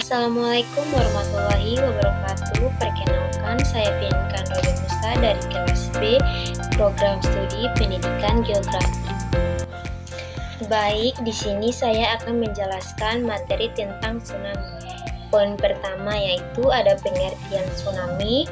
Assalamualaikum warahmatullahi wabarakatuh. Perkenalkan, saya Bianca Nurul Musa dari kelas B, Program Studi Pendidikan Geografi. Baik, di sini saya akan menjelaskan materi tentang tsunami. Poin pertama yaitu ada pengertian tsunami,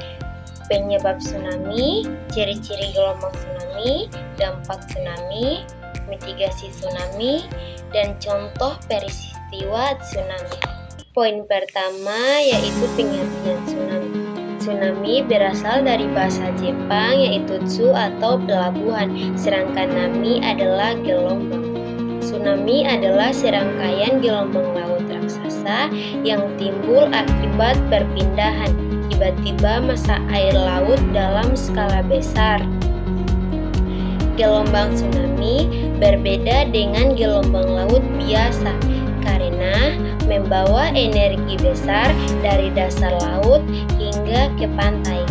penyebab tsunami, ciri-ciri gelombang tsunami, dampak tsunami, mitigasi tsunami, dan contoh peristiwa tsunami. Poin pertama yaitu pengertian tsunami. Tsunami berasal dari bahasa Jepang yaitu tsu atau pelabuhan, sedangkan nami adalah gelombang. Tsunami adalah serangkaian gelombang laut raksasa yang timbul akibat perpindahan tiba-tiba massa air laut dalam skala besar. Gelombang tsunami berbeda dengan gelombang laut biasa karena membawa energi besar dari dasar laut hingga ke pantai.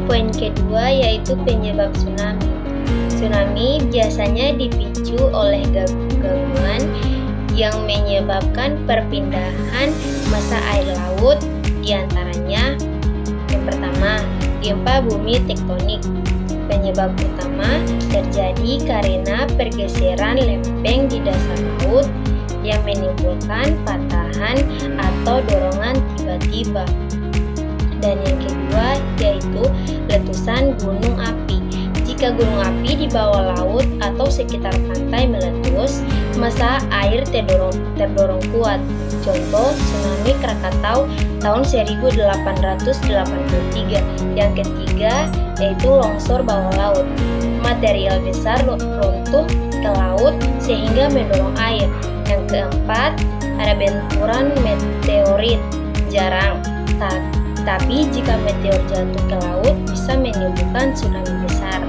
Poin kedua yaitu penyebab tsunami. Tsunami biasanya dipicu oleh gangguan yang menyebabkan perpindahan massa air laut, diantaranya yang pertama, gempa bumi tektonik. Penyebab utama terjadi karena pergeseran lempeng di dasar laut yang menimbulkan patahan atau dorongan tiba-tiba. Dan yang kedua yaitu letusan gunung api. Jika gunung api di bawah laut atau sekitar pantai meletus, massa air terdorong kuat. Contoh tsunami Krakatau tahun 1883. Yang ketiga yaitu longsor bawah laut. Material besar runtuh ke laut sehingga mendorong air. Yang keempat ada benturan meteorit. Jarang, tapi jika meteor jatuh ke laut bisa menimbulkan tsunami besar.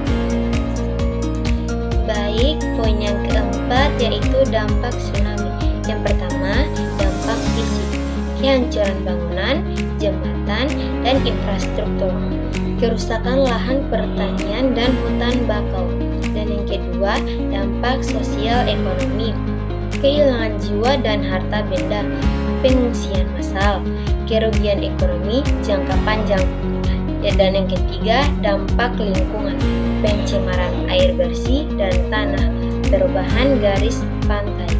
Baik, poin yang keempat yaitu dampak tsunami. Yang pertama, dampak fisik, kehancuran bangunan, jembatan, dan infrastruktur, kerusakan lahan pertanian dan hutan bakau. Dan yang kedua, dampak sosial ekonomi, kehilangan jiwa dan harta benda, pengungsian massal, kerugian ekonomi jangka panjang. Dan yang ketiga, dampak lingkungan, pencemaran air bersih dan tanah, perubahan garis pantai.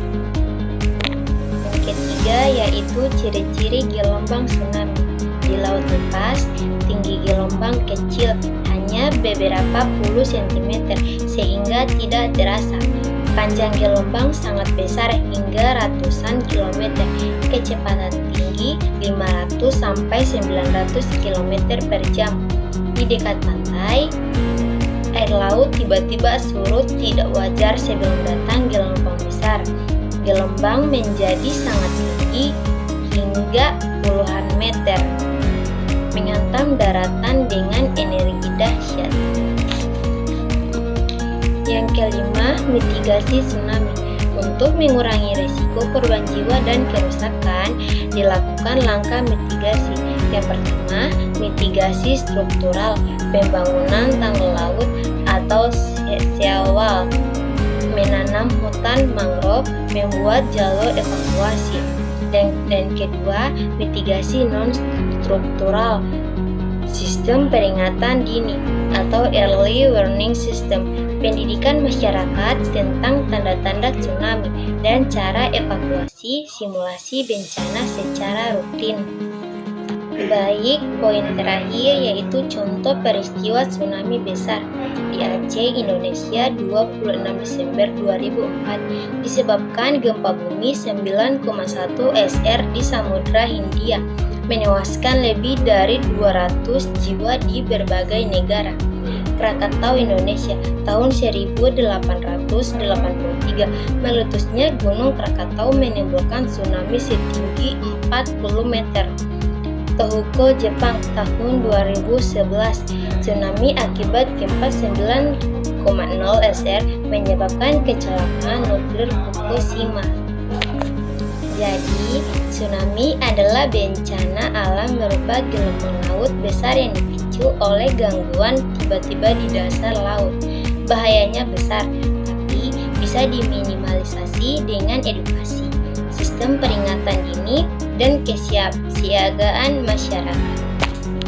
Yang ketiga yaitu ciri-ciri gelombang tsunami. Di laut lepas, tinggi gelombang kecil, hanya beberapa puluh sentimeter sehingga tidak terasa. Panjang gelombang sangat besar hingga ratusan kilometer, kecepatan tinggi 500 sampai 900 km per jam. Di dekat pantai, air laut tiba-tiba surut tidak wajar sebelum datang gelombang besar. Gelombang menjadi sangat tinggi hingga puluhan meter, menghantam daratan dengan energi dahsyat. Yang kelima, mitigasi tsunami. Untuk mengurangi risiko korban jiwa dan kerusakan, dilakukan langkah mitigasi. Yang pertama, mitigasi struktural, pembangunan tanggul laut atau seawal, menanam hutan mangrove, membuat jalur evakuasi. Dan kedua, mitigasi non-struktural, sistem peringatan dini atau early warning system, pendidikan masyarakat tentang tanda-tanda tsunami dan cara evakuasi, simulasi bencana secara rutin. Baik, poin terakhir yaitu contoh peristiwa tsunami besar. Di Aceh, Indonesia 26 Desember 2004 disebabkan gempa bumi 9,1 SR di Samudra Hindia, menewaskan lebih dari 200 jiwa di berbagai negara. Krakatau, Indonesia tahun 1883, meletusnya Gunung Krakatau menimbulkan tsunami setinggi 40 meter. Tohoku, Jepang tahun 2011, tsunami akibat gempa 9,0 SR menyebabkan kecelakaan nuklir Fukushima. Jadi, tsunami adalah bencana alam berupa gelombang laut besar yang dipicu oleh gangguan tiba-tiba di dasar laut. Bahayanya besar, tapi bisa diminimalisasi dengan edukasi, sistem peringatan dini, dan kesiapsiagaan masyarakat.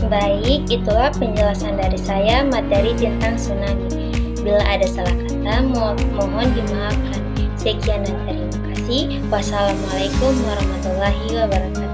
Baik, itulah penjelasan dari saya materi tentang tsunami. Bila ada salah kata, mohon dimaafkan. Sekian dan terima kasih. Wassalamualaikum warahmatullahi wabarakatuh.